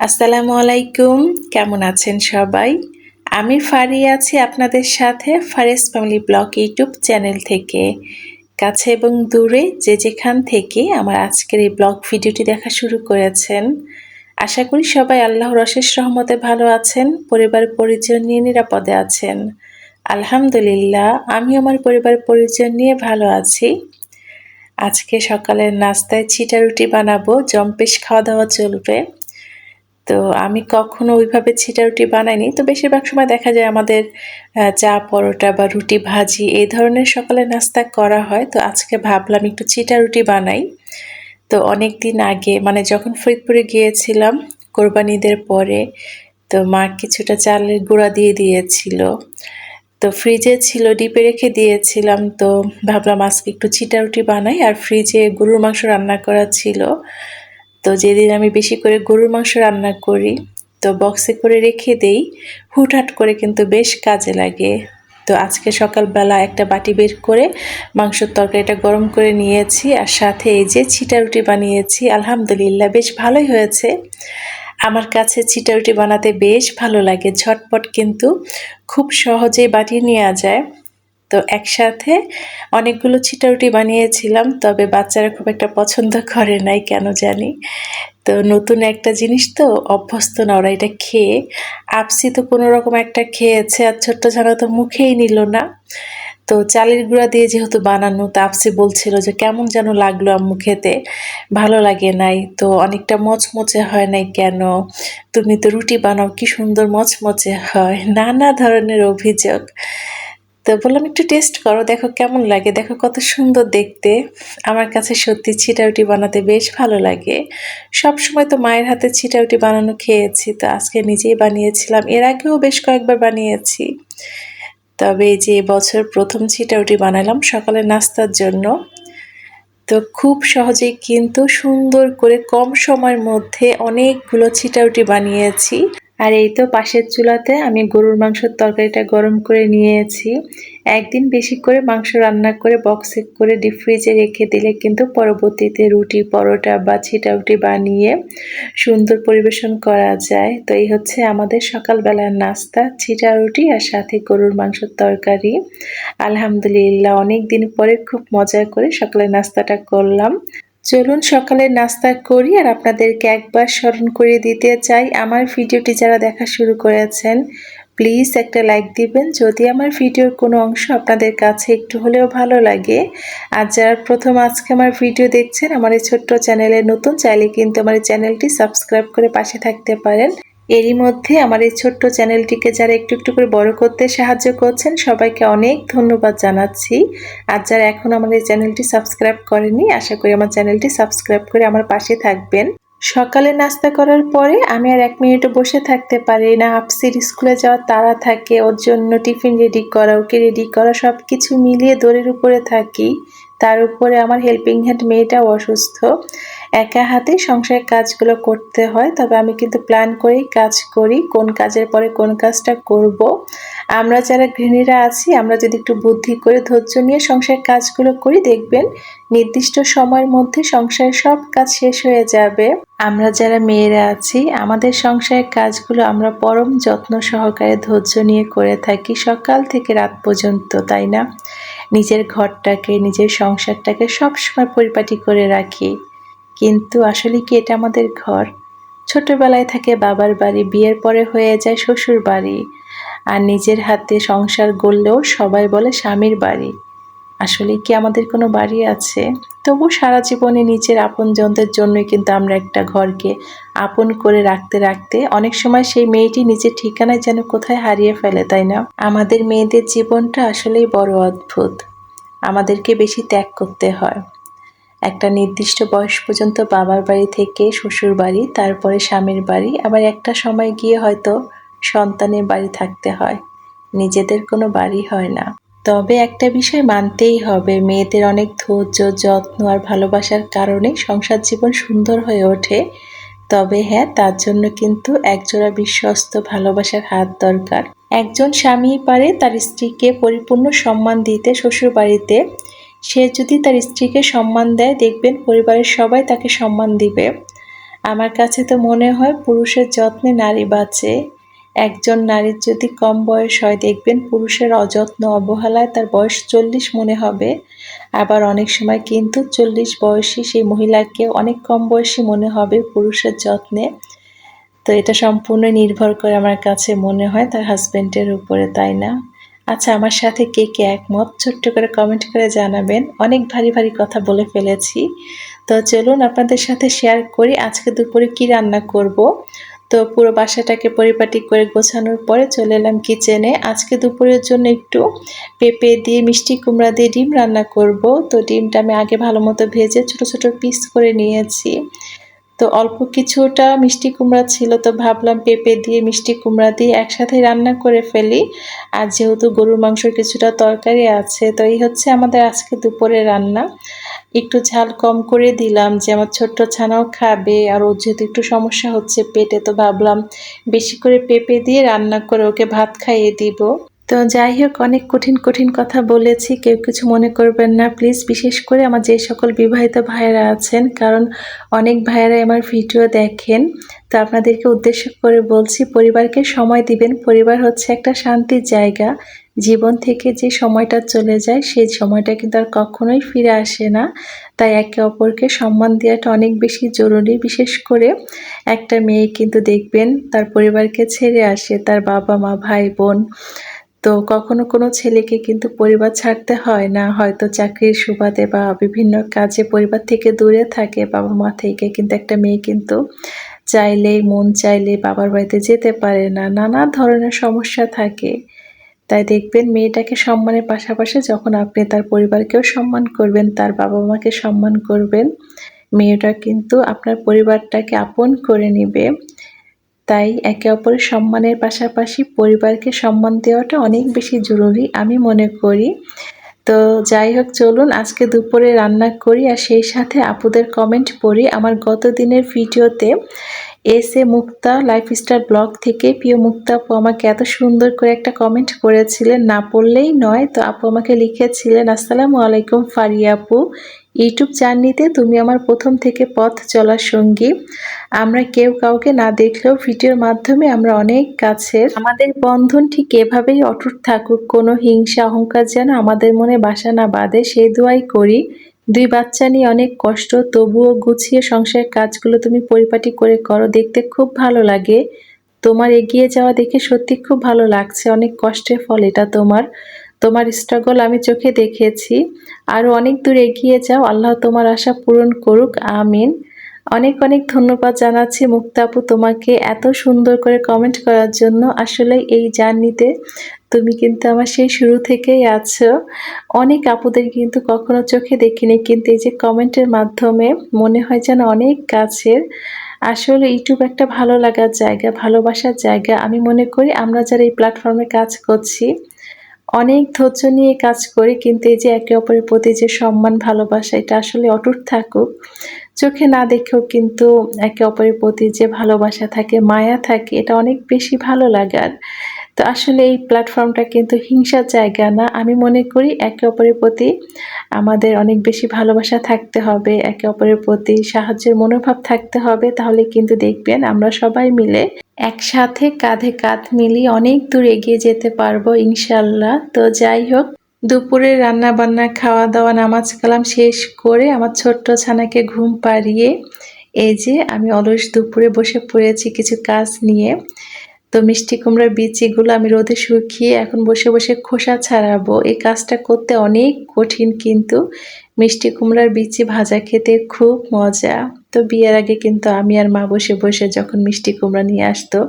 আসসালামু আলাইকুম। কেমন আছেন সবাই? আমি ফারি আছি আপনাদের সাথে Faris family blog YouTube channel থেকে। কাছে এবং দূরে যে যেখান থেকে আমার আজকের এই ব্লগ ভিডিওটি দেখা শুরু করেছেন। আশা করি সবাই আল্লাহর অশেষ রহমতে ভালো আছেন, পরিবার পরিজন নিয়ে নিরাপদে আছেন। আলহামদুলিল্লাহ, আমি আমার পরিবার পরিজন নিয়ে ভালো আছি। আজকে সকালের নাস্তায় ছিটা রুটি বানাবো, জম্পেশ খাওয়া দাওয়া চলবে। তো আমি কখনো ওইভাবে ছিটা রুটি বানাইনি। তো বেশিরভাগ সময় দেখা যায় আমাদের চা, পরোটা বা রুটি ভাজি এই ধরনের সকালের নাস্তা করা হয়। তো আজকে ভাবলাম একটু ছিটা রুটি বানাই। তো অনেকদিন আগে মানে যখন ফরিদপুরে গিয়েছিলাম কোরবানি ঈদের পরে, তো মা কিছুটা চালের গুঁড়া দিয়ে দিয়েছিল। তো ফ্রিজে ছিল, ডিপে রেখে দিয়েছিলাম। তো ভাবলাম আজকে একটু ছিটা রুটি বানাই, আর ফ্রিজে গরুর মাংস রান্না করা ছিল। তো যেদিন আমি বেশি করে গরুর মাংস রান্না করি তো বক্সে করে রেখে দেই, হুটহাট করে কিন্তু বেশ কাজে লাগে। তো আজকে সকালবেলা একটা বাটি বের করে মাংসের তরকারিটা গরম করে নিয়েছি, আর সাথে এই যে ছিটা রুটি বানিয়েছি। আলহামদুলিল্লাহ বেশ ভালোই হয়েছে। আমার কাছে ছিটা রুটি বানাতে বেশ ভালো লাগে, ঝটপট কিন্তু খুব সহজেই বানিয়ে নেওয়া যায়। তো একসাথে অনেকগুলো ছিটা রুটি বানিয়েছিলাম, তবে বাচ্চারা খুব একটা পছন্দ করে নাই কেন জানি। তো নতুন একটা জিনিস তো অভ্যস্ত না ওরা এটা খেয়ে। আপসি তো কোনো রকম একটা খেয়েছে, আর ছোট্ট ছানা তো মুখেই নিল না। তো চালের গুঁড়া দিয়ে যেহেতু বানানো, তো আপসি বলছিল যে কেমন যেন লাগলো আম্মু খেতে, ভালো লাগে নাই, তো অনেকটা মচমচে হয় নাই কেন, তুমি তো রুটি বানাও কি সুন্দর মচমচে হয়, নানা ধরনের অভিযোগ। তো বললাম একটু টেস্ট করো, দেখো কেমন লাগে, দেখো কত সুন্দর দেখতে। আমার কাছে সত্যি ছিটা রুটি বানাতে বেশ ভালো লাগে। সব সময় তো মায়ের হাতে ছিটা রুটি বানানো খেয়েছি, তো আজকে নিজেই বানিয়েছিলাম। এর আগেও বেশ কয়েকবার বানিয়েছি, তবে এই যে এবছর প্রথম ছিটা রুটি বানালাম সকালের নাস্তার জন্য। তো খুব সহজেই কিন্তু সুন্দর করে কম সময়ের মধ্যে অনেকগুলো ছিটা রুটি বানিয়েছি। আর এই তো পাশের চুলাতে আমি গরুর মাংসের তরকারিটা গরম করে নিয়েছি। একদিন বেশি করে মাংস রান্না করে বক্সে করে ডিপ ফ্রিজে রেখে দিলে কিন্তু পরবর্তীতে রুটি, পরোটা বা ছিটা রুটি বানিয়ে সুন্দর পরিবেশন করা যায়। তো এই হচ্ছে আমাদের সকালবেলার নাস্তা, ছিটা রুটি আর সাথে গরুর মাংসের তরকারি। আলহামদুলিল্লাহ অনেক দিন পরে খুব মজা করে সকালের নাস্তাটা করলাম। চলুন সকালের নাস্তা করি, আর আপনাদেরকে একবার স্মরণ করে দিতে চাই, আমার ভিডিওটি যারা দেখা শুরু করেছেন প্লিজ একটা লাইক দিবেন যদি আমার ভিডিওর কোনো অংশ আপনাদের কাছে একটু হলেও ভালো লাগে। আর যারা প্রথম আজকে আমার ভিডিও দেখছেন আমার এই ছোট্ট চ্যানেলে নতুন, চাইলে কিন্তু আমার এই চ্যানেলটি সাবস্ক্রাইব করে পাশে থাকতে পারেন। এরই মধ্যে আমার এই ছোট্ট চ্যানেলটিকে যারা একটু একটু করে বড় করতে সাহায্য করছেন সবাইকে অনেক ধন্যবাদ জানাচ্ছি। আর যারা এখন আমার এই চ্যানেলটি সাবস্ক্রাইব করেনি, আশা করি আমার চ্যানেলটি সাবস্ক্রাইব করে আমার পাশে থাকবেন। সকালে নাস্তা করার পরে আমি আর 1 মিনিটও বসে থাকতে পারি না। আপসির স্কুলে যাওয়ার তাড়া থাকে, ওর জন্য টিফিন রেডি করা, ওকে রেডি করা, সব কিছু মিলিয়ে দৌড়ের উপরে থাকি। তার উপরে আমার হেল্পিং হ্যান্ড মেয়েটাও অসুস্থ, একা হাতে সংসারের কাজগুলো করতে হয়। তবে আমি কিন্তু প্ল্যান করেই কাজ করি, কোন কাজের পরে কোন কাজটা করব। আমরা যারা গৃহিণীরা আছি আমরা যদি একটু বুদ্ধি করে ধৈর্য নিয়ে সংসারের কাজগুলো করি, দেখবেন নির্দিষ্ট সময়ের মধ্যে সংসারের সব কাজ শেষ হয়ে যাবে। আমরা যারা মেয়েরা আছি আমাদের সংসারের কাজগুলো আমরা পরম যত্ন সহকারে ধৈর্য নিয়ে করে থাকি সকাল থেকে রাত পর্যন্ত, তাই না? নিজের ঘরটাকে, নিজের সংসারটাকে সবসময় পরিপাটি করে রাখি, কিন্তু আসলে কি এটা আমাদের ঘর? ছোটবেলায় থাকে বাবার বাড়ি, বিয়ের পরে হয়ে যায় শ্বশুর বাড়ি, আর নিজের হাতে সংসার গড়লেও সবাই বলে স্বামীর বাড়ি। আসলে কি আমাদের কোনো বাড়ি আছে? তবু সারা জীবনে নিজের আপনজনদের জন্যই কিন্তু আমরা একটা ঘরকে আপন করে রাখতে রাখতে অনেক সময় সেই মেয়েটি নিজের ঠিকানায় যেন কোথায় হারিয়ে ফেলে, তাই না? আমাদের মেয়েদের জীবনটা আসলেই বড় অদ্ভুত। আমাদেরকে বেশি ত্যাগ করতে হয়। একটা নির্দিষ্ট বয়স পর্যন্ত বাবার বাড়ি থেকে শ্বশুর বাড়ি, তারপরে স্বামীর বাড়ি, আবার একটা সময় গিয়ে হয়তো সন্তানের বাড়ি থাকতে হয়, নিজেদের কোনো বাড়ি হয় না। তবে একটা বিষয় মানতেই হবে, মেয়েদের অনেক ধৈর্য, যত্ন আর ভালোবাসার কারণে সংসার জীবন সুন্দর হয়ে ওঠে। তবে হ্যাঁ, তার জন্য কিন্তু একজোড়া বিশ্বস্ত ভালোবাসার হাত দরকার। একজন স্বামীই পারে তার স্ত্রীকে পরিপূর্ণ সম্মান দিতে শ্বশুরবাড়িতে। সে যদি তার স্ত্রীকে সম্মান দেয়, দেখবেন পরিবারের সবাই তাকে সম্মান দিবে। আমার কাছে তো মনে হয় পুরুষের যত্নে নারী বাঁচে। একজন নারীর যদি কম বয়স হয় দেখবেন পুরুষের অযত্ন অবহেলায় তার বয়স 40 মনে হবে। আবার অনেক সময় কিন্তু 40 বয়সী সেই মহিলাকে অনেক কম বয়সী মনে হবে পুরুষের যত্নে। তো এটা সম্পূর্ণ নির্ভর করে আমার কাছে মনে হয় তার হাজবেন্ডের উপরে, তাই না? আচ্ছা, আমার সাথে কে কে একমত ছোট্ট করে কমেন্ট করে জানাবেন। অনেক ভারী ভারী কথা বলে ফেলেছি। তো চলুন আপনাদের সাথে শেয়ার করি আজকে দুপুরে কি রান্না করব। তো পুরো বাসাটাকে পরিপাটি করে গোছানোর পরে চলে এলাম কিচেনে। আজকে দুপুরের জন্য একটু পেঁপে দিয়ে মিষ্টি কুমড়া দিয়ে ডিম রান্না করব। তো ডিমটা আমি আগে ভালো মতো ভেজে ছোট ছোট পিস করে নিয়েছি। তো অল্প কিছুটা মিষ্টি কুমড়া ছিল, তো ভাবলাম পেঁপে দিয়ে মিষ্টি কুমড়া দিয়ে একসাথে রান্না করে ফেলি। আর যেহেতু গরুর মাংসের কিছুটা তরকারি আছে, তো এই হচ্ছে আমাদের আজকে দুপুরে রান্না। একটু ঝাল কম করে দিলাম যে আমার ছোট্ট ছানাও খাবে, আর ওর যেহেতু একটু সমস্যা হচ্ছে পেটে, তো ভাবলাম বেশি করে পেঁপে দিয়ে রান্না করে ওকে ভাত খাইয়ে দিব। তো যাই হোক, অনেক কঠিন কঠিন কথা বলেছি, কেউ কিছু মনে করবেন না প্লিজ। বিশেষ করে আমার যে সকল বিবাহিত ভাইয়েরা আছেন, কারণ অনেক ভাইয়েরাই আমার ভিডিও দেখেন, তো আপনাদেরকে উদ্দেশ্য করে বলছি পরিবারকে সময় দিবেন। পরিবার হচ্ছে একটা শান্তির জায়গা। জীবন থেকে যে সময়টা চলে যায় সেই সময়টা কিন্তু আর কখনোই ফিরে আসে না। তাই একে অপরকে সম্মান দেওয়াটা অনেক বেশি জরুরি। বিশেষ করে একটা মেয়ে কিন্তু দেখবেন তার পরিবারকে ছেড়ে আসে, তার বাবা মা ভাই বোন। তো কখনো কোনো ছেলেকে কিন্তু পরিবার ছাড়তে হয় না, হয়তো চাকরির সুবাদে বা বিভিন্ন কাজে পরিবার থেকে দূরে থাকে বাবা মা থেকে, কিন্তু একটা মেয়ে কিন্তু চাইলেই মন চাইলে বাবার বাড়িতে যেতে পারে না, নানা ধরনের সমস্যা থাকে। তাই দেখবেন মেয়েটাকে সম্মানের পাশাপাশি যখন আপনি তার পরিবারকেও সম্মান করবেন, তার বাবা মাকে সম্মান করবেন, মেয়েটা কিন্তু আপনার পরিবারটাকে আপন করে নিবে। তাই একে অপরের সম্মানের পাশাপাশি পরিবারকে সম্মান দেওয়াটা অনেক বেশি জরুরি আমি মনে করি। তো যাই হোক, চলুন আজকে দুপুরে রান্না করি আর সেই সাথে আপুদের কমেন্ট পড়ি। আমার গত দিনের ভিডিওতে এসে মুক্তা লাইফস্টাইল ব্লগ থেকে প্রিয় মুক্তা আপু আমাকে এত সুন্দর করে একটা কমেন্ট করেছিলেন, না পড়লেই নয়। তো আপু আমাকে লিখেছিলেন, আসসালামু আলাইকুম ফারিয়া আপু, ইউটিউব জার্নিতে তুমি আমার প্রথম থেকে পথ চলার সঙ্গী। আমরা কেউ কাউকে না দেখলেও ভিডিওর মাধ্যমে আমরা অনেক কাছের। আমাদের বন্ধন ঠিক এভাবেই অটুট থাকুক, কোনো হিংসা অহংকার যেন আমাদের মনে বাসা না বাঁধে সেই দোয়াই করি। 2 বাচ্চা নিয়ে অনেক কষ্ট, তবুও গুছিয়ে সংসারের কাজগুলো তুমি পরিপাটি করে করো, দেখতে খুব ভালো লাগে। তোমার এগিয়ে যাওয়া দেখে সত্যি খুব ভালো লাগছে, অনেক কষ্টের ফল এটা তোমার। তোমার স্ট্রাগল আমি চোখে দেখেছি। আরও অনেক দূর এগিয়ে যাও, আল্লাহ তোমার আশা পূরণ করুক, আমিন। অনেক অনেক ধন্যবাদ জানাচ্ছি মুক্তা আপু তোমাকে এত সুন্দর করে কমেন্ট করার জন্য। আসলে এই জার্নিতে তুমি কিন্তু আমার সেই শুরু থেকেই আছো। অনেক আপুদের কিন্তু কখনো চোখে দেখিনি, কিন্তু এই যে কমেন্টের মাধ্যমে মনে হয় যেন অনেক কাছের। আসলে ইউটিউব একটা ভালো লাগার জায়গা, ভালোবাসার জায়গা। আমি মনে করি আমরা যারা এই প্ল্যাটফর্মে কাজ করছি অনেক ধৈর্য নিয়ে কাজ করি, কিন্তু এই যে একে অপরের প্রতি যে সম্মান ভালোবাসা এটা আসলে অটুট থাকুক। চোখে না দেখেও কিন্তু একে অপরের প্রতি যে ভালোবাসা থাকে, মায়া থাকে, এটা অনেক বেশি ভালো লাগার। তো আসলে এই প্ল্যাটফর্মটা কিন্তু হিংসার জায়গা না। আমি মনে করি একে অপরের প্রতি আমাদের অনেক বেশি ভালোবাসা থাকতে হবে, একে অপরের প্রতি সাহায্যের মনোভাব থাকতে হবে, তাহলে কিন্তু দেখবেন আমরা সবাই মিলে একসাথে কাঁধে কাঁধ মিলিয়ে অনেক দূর এগিয়ে যেতে পারবো ইনশাল্লাহ। তো যাই হোক, দুপুরে রান্না বান্না খাওয়া দাওয়া নামাজ কালাম শেষ করে আমার ছোট্ট ছানাকে ঘুম পাড়িয়ে এই যে আমি অলস দুপুরে বসে পড়েছি কিছু কাজ নিয়ে। তো মিষ্টি কুমড়ার বিচিগুলো আমি রোদে শুকিয়ে এখন বসে বসে খোসা ছাড়াবো। এই কাজটা করতে অনেক কঠিন, কিন্তু মিষ্টি কুমড়ার বিচি ভাজা খেতে খুব মজা। তো বিয়ের আগে কিন্তু আমি আর মা বসে বসে যখন মিষ্টি কুমড়া নিয়ে আসতো,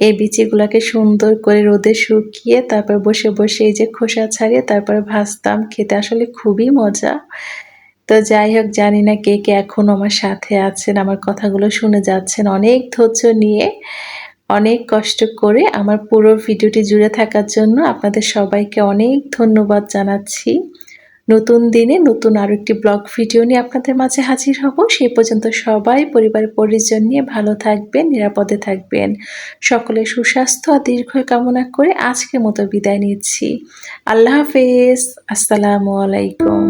এই বিচিগুলোকে সুন্দর করে রোদে শুকিয়ে তারপর বসে বসে এই যে খোসা ছাড়িয়ে তারপর ভাজতাম, খেতে আসলে খুবই মজা। তো যাই হোক, জানি না কে কে এখনো আমার সাথে আছেন, আমার কথাগুলো শুনে যাচ্ছেন অনেক ধৈর্য নিয়ে, অনেক কষ্ট করে আমার পুরো ভিডিওটি জুড়ে থাকার জন্য আপনাদের সবাইকে অনেক ধন্যবাদ জানাচ্ছি। নতুন দিনে নতুন আরও একটি ব্লগ ভিডিও নিয়ে আপনাদের মাঝে হাজির হব। সেই পর্যন্ত সবাই পরিবার পরিজন নিয়ে ভালো থাকবেন, নিরাপদে থাকবেন। সকলের সুস্বাস্থ্য আর দীর্ঘায়ু কামনা করে আজকের মতো বিদায় নিচ্ছি। আল্লাহ হাফেজ। আসসালামু আলাইকুম।